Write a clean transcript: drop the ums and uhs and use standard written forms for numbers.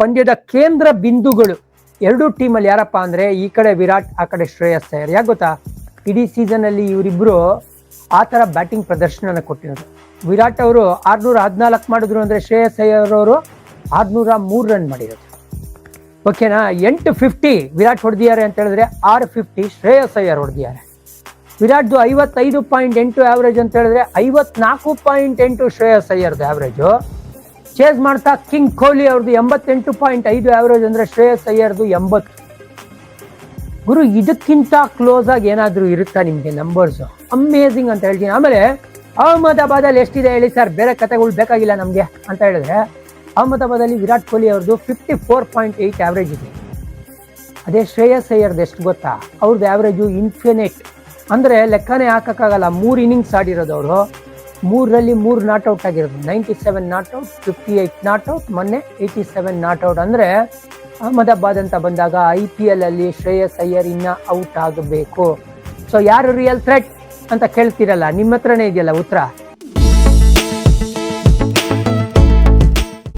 ಪಂದ್ಯದ ಕೇಂದ್ರ ಬಿಂದುಗಳು ಎರಡೂ ಟೀಮಲ್ಲಿ ಯಾರಪ್ಪ ಅಂದ್ರೆ ಈ ಕಡೆ ವಿರಾಟ್, ಆ ಕಡೆ ಶ್ರೇಯಸ್ ಅಯ್ಯರ್. ಯಾಕೆ ಗೊತ್ತಾ, ಇಡೀ ಸೀಸನ್ ಅಲ್ಲಿ ಇವರಿಬ್ರು ಆ ತರ ಬ್ಯಾಟಿಂಗ್ ಪ್ರದರ್ಶನ ಕೊಟ್ಟಿರೋದು. ವಿರಾಟ್ ಅವರು 614 ಮಾಡಿದ್ರು ಅಂದ್ರೆ ಶ್ರೇಯಸ್ ಅಯ್ಯರ್ ಅವರು 603 ರನ್ ಮಾಡಿರೋದು. ಓಕೆನಾ, 850 ವಿರಾಟ್ ಹೊಡೆದಿದ್ದಾರೆ ಅಂತ ಹೇಳಿದ್ರೆ 650 ಶ್ರೇಯಸ್ ಅಯ್ಯರ್ ಹೊಡೆದಿದ್ದಾರೆ. ವಿರಾಟ್ದು 55.8 ಆವರೇಜ್ ಅಂತ ಹೇಳಿದ್ರೆ 54.8 ಶ್ರೇಯಸ್ ಅಯ್ಯರ್ದು ಆವರೇಜು. ಚೇಸ್ ಮಾಡ್ತಾ ಕಿಂಗ್ ಕೊಹ್ಲಿ ಅವ್ರದ್ದು 88.5 ಆವರೇಜ್ ಅಂದ್ರೆ ಶ್ರೇಯಸ್ ಅಯ್ಯರ್ದು 80. ಗುರು, ಇದಕ್ಕಿಂತ ಕ್ಲೋಸ್ ಆಗಿ ಏನಾದ್ರೂ ಇರುತ್ತಾ ನಿಮ್ಗೆ ನಂಬರ್ಸ್? ಅಮೇಝಿಂಗ್ ಅಂತ ಹೇಳ್ತೀನಿ. ಆಮೇಲೆ ಅಹಮದಾಬಾದಲ್ಲಿ ಎಷ್ಟಿದೆ ಹೇಳಿ ಸರ್, ಬೇರೆ ಕತೆಗಳು ಬೇಕಾಗಿಲ್ಲ ನಮ್ಗೆ ಅಂತ ಹೇಳಿದ್ರೆ, ಅಹಮದಾಬಾದಲ್ಲಿ ವಿರಾಟ್ ಕೊಹ್ಲಿ ಅವ್ರದ್ದು 54.8 ಆವರೇಜ್ ಇದೆ. ಅದೇ ಶ್ರೇಯಸ್ ಅಯ್ಯರ್ದು ಎಷ್ಟು ಗೊತ್ತಾ, ಅವ್ರದ್ದು ಆವರೇಜು ಇನ್ಫಿನಿಟ್ ಅಂದ್ರೆ ಲೆಕ್ಕನೇ ಹಾಕಕ್ಕಾಗಲ್ಲ. 3 ಇನ್ನಿಂಗ್ಸ್ ಆಡಿರೋದು ಅವರು, 3ರಲ್ಲಿ 3 ನಾಟ್ಔಟ್ ಆಗಿರೋದು. 97 ನಾಟ್ಔಟ್, 58 ನಾಟ್ಔಟ್, ಮೊನ್ನೆ 87 ನಾಟ್ಔಟ್. ಅಂದ್ರೆ ಅಹಮದಾಬಾದ್ ಅಂತ ಬಂದಾಗ IPL ಅಲ್ಲಿ ಶ್ರೇಯಸ್ ಅಯ್ಯರ್ ಇನ್ನ ಔಟ್ ಆಗಬೇಕು. ಸೊ ಯಾರು ರಿಯಲ್ ಥ್ರೆಟ್ ಅಂತ ಕೇಳ್ತೀರಲ್ಲ, ನಿಮ್ಮ ಹತ್ರನೇ ಇದೆಯಲ್ಲ ಉತ್ತರ.